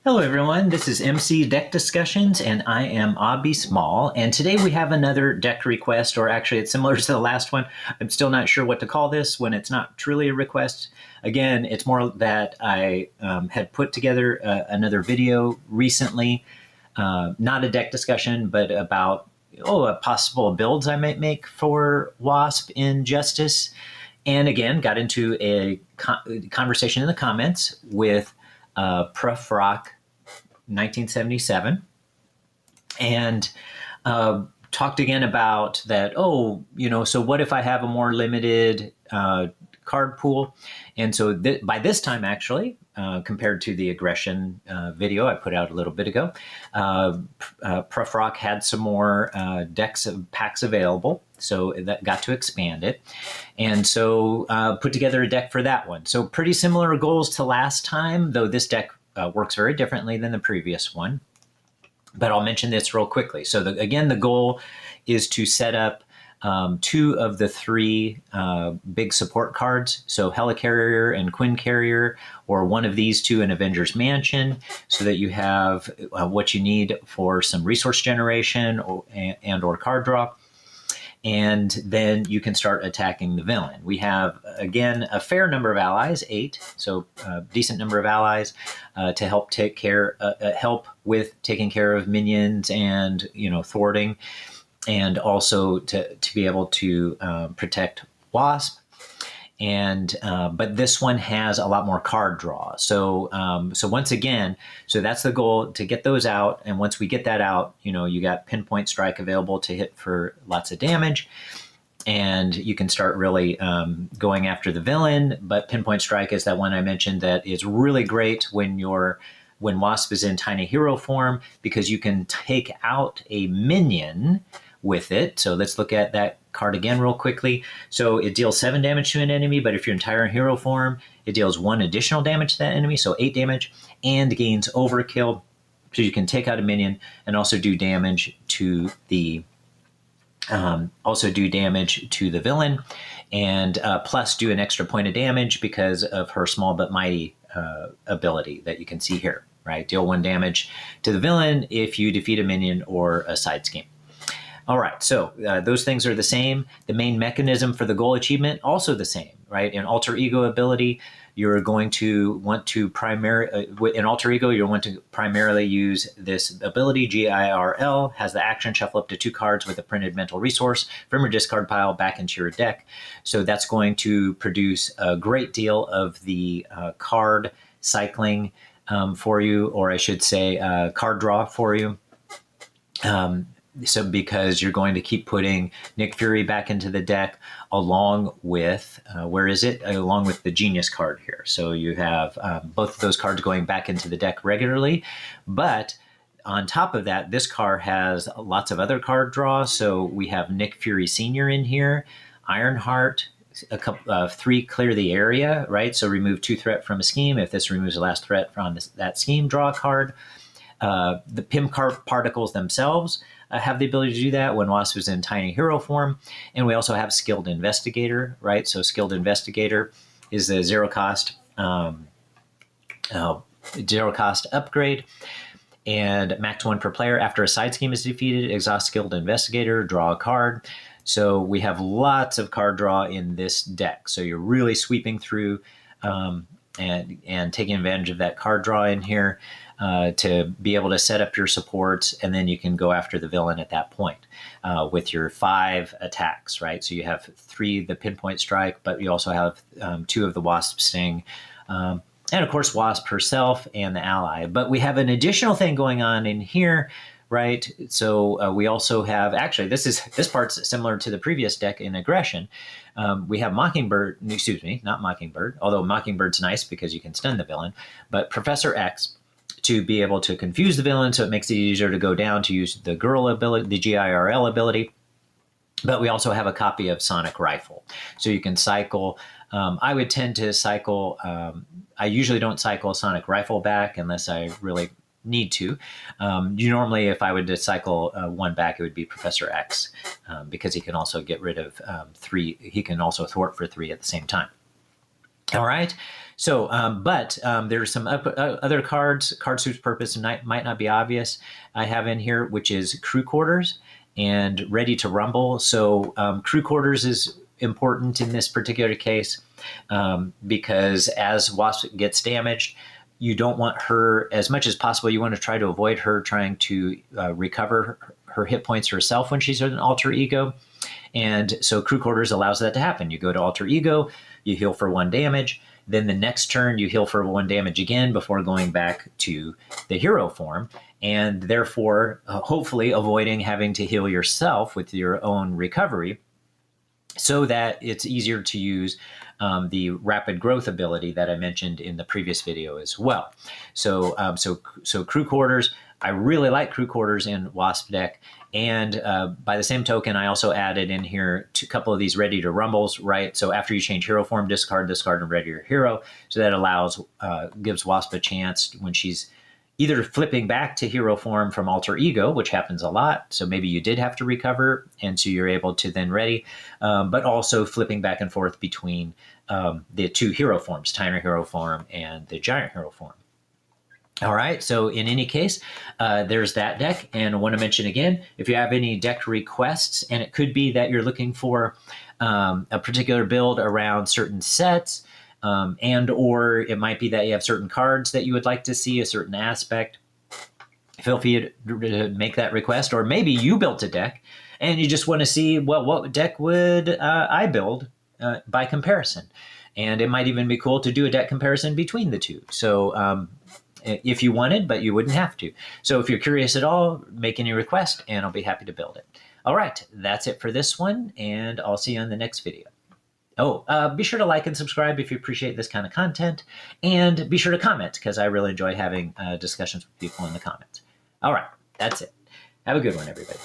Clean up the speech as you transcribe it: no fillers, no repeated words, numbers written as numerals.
Hello everyone, this is MC Deck Discussions and I am Obby Small, and today we have another deck request, or actually it's similar to the last one. I'm still not sure what to call this when it's not truly a request. Again, it's more that I had put together another video recently, not a deck discussion, but about possible builds I might make for Wasp in Justice. And again, got into a conversation in the comments with Prof Rock 1977, and talked again about that. So what if I have a more limited card pool? And so by this time, actually, compared to the aggression video I put out a little bit ago, Prof Rock had some more packs available. So that got to expand it. And so put together a deck for that one. So pretty similar goals to last time, though this deck works very differently than the previous one. But I'll mention this real quickly. So again, the goal is to set up two of the three big support cards. So Helicarrier and Quinn Carrier, or one of these two in Avengers Mansion, so that you have what you need for some resource generation or card draw. And then you can start attacking the villain. We have, again, a fair number of allies, 8, so a decent number of allies to help help with taking care of minions and thwarting, and also to be able to protect Wasp. And but this one has a lot more card draw. So once again, so that's the goal, to get those out. And once we get that out, you got Pinpoint Strike available to hit for lots of damage, and you can start really going after the villain. But Pinpoint Strike is that one I mentioned that is really great when Wasp is in tiny hero form, because you can take out a minion with it. So let's look at that card again real quickly. So it deals 7 damage to an enemy, but if you're in entire hero form, it deals 1 additional damage to that enemy, so 8 damage, and gains overkill. So you can take out a minion and also do damage to the villain, and plus do an extra point of damage because of her small but mighty ability that you can see here. Right, deal 1 damage to the villain if you defeat a minion or a side scheme. All right, so those things are the same. The main mechanism for the goal achievement, also the same, right? In Alter Ego ability, you're going to want to primarily use this ability, GIRL, has the action shuffle up to 2 cards with a printed mental resource from your discard pile back into your deck. So that's going to produce a great deal of the card cycling for you, or I should say card draw for you. So because you're going to keep putting Nick Fury back into the deck along with, along with the Genius card here. So you have both of those cards going back into the deck regularly. But on top of that, this card has lots of other card draw. So we have Nick Fury Sr. in here, Ironheart, a couple 3 clear the area, right? So remove 2 threat from a scheme. If this removes the last threat from that scheme, draw a card. The Pim particles themselves have the ability to do that when Wasp is in tiny hero form. And we also have Skilled Investigator, right? So Skilled Investigator is a zero cost upgrade, and max 1 per player. After a side scheme is defeated, exhaust Skilled Investigator, draw a card. So we have lots of card draw in this deck. So you're really sweeping through and taking advantage of that card draw in here to be able to set up your supports, and then you can go after the villain at that point with your 5 attacks, right? So you have 3 the Pinpoint Strike, but you also have 2 of the Wasp Sting, and of course Wasp herself and the ally. But we have an additional thing going on in here, right? So we also have, actually this part's similar to the previous deck in aggression. We have not Mockingbird, although Mockingbird's nice because you can stun the villain, but Professor X, to be able to confuse the villain, so it makes it easier to go down to use the girl ability, the GIRL ability. But we also have a copy of Sonic Rifle, so you can cycle. I would tend to cycle. I usually don't cycle Sonic Rifle back unless I really need to. Normally, if I would cycle 1 back, it would be Professor X, because he can also get rid of 3. He can also thwart for 3 at the same time. All right. So, there's some other cards. Cards whose purpose might not be obvious. I have in here, which is crew quarters and ready to rumble. So, crew quarters is important in this particular case because as Wasp gets damaged, you don't want her as much as possible. You want to try to avoid her trying to recover her hit points herself when she's in an alter ego. And so crew quarters allows that to happen. You go to alter ego, you heal for 1 damage. Then the next turn, you heal for 1 damage again before going back to the hero form. And therefore, hopefully avoiding having to heal yourself with your own recovery so that it's easier to use the rapid growth ability that I mentioned in the previous video as well. So crew quarters, I really like crew quarters in Wasp deck. And by the same token, I also added in here a couple of these ready to rumbles, right? So after you change hero form, discard, and ready your hero. So that allows, gives Wasp a chance when she's either flipping back to hero form from alter ego, which happens a lot. So maybe you did have to recover, and so you're able to then ready, but also flipping back and forth between the 2 hero forms, Tiny hero form and the giant hero form. All right, so in any case, there's that deck. And I want to mention again, if you have any deck requests, and it could be that you're looking for a particular build around certain sets, and or it might be that you have certain cards that you would like to see, a certain aspect, feel free to make that request. Or maybe you built a deck and you just want to see, well, what deck would I build by comparison? And it might even be cool to do a deck comparison between the two. So if you wanted, but you wouldn't have to. So if you're curious at all, make any request and I'll be happy to build it. All right, that's it for this one, and I'll see you in the next video. Oh, be sure to like and subscribe if you appreciate this kind of content, and be sure to comment because I really enjoy having discussions with people in the comments. All right, that's it. Have a good one, everybody.